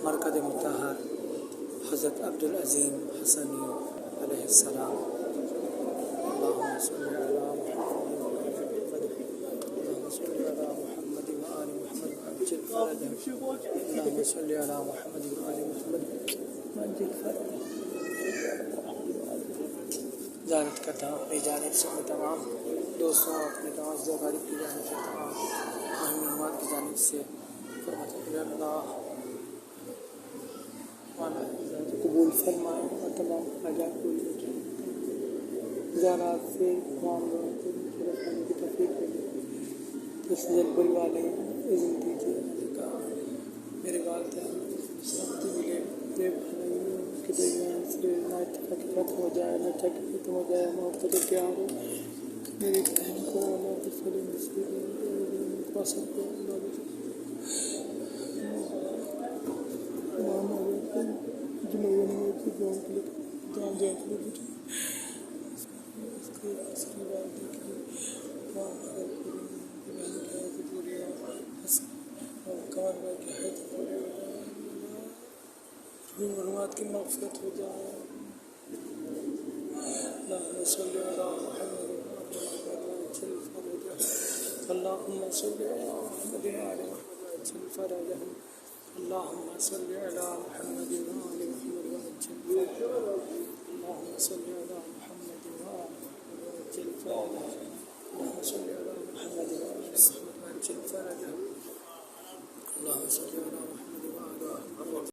مرکز مطہر حضرت عبدالعظیم حسنی علیہ السلام. اللہم صلی علی محمد اللہم صلی علی محمد وآل محمد وعجل فرجہم. اللہم صلی علی محمد وآل محمد وعجل فرجہم. زیارت کرتا ہوں اپنی جانب سے اپنے تمام دوستوں اپنے تمام زیارت کی جانب سے تمام مہمان کی جانب سے اللہ قبول فرمائے اور تمام حاجات پوری رکھیں. زیارات سے تمام لوگوں کو رکھنے کی توفیق دے. جس جلبل والے عزم دیجیے کا میرے والدین سلامتی ملے. میرے بھائیوں کے درمیان سے نہ اتفاقی ختم ہو جائے نہ چک ختم ہو جائے. محبت و پیار ہو. میری بہن کو اللہ کے فضل نصیب پسند کو معلومات کی مغفرت ہو جائے. اللہم صلی علی محمد اللہم صلی علی محمد وعجل فرجہم. اللہم صلی علی محمد وآل محمد وعجل فرجہم.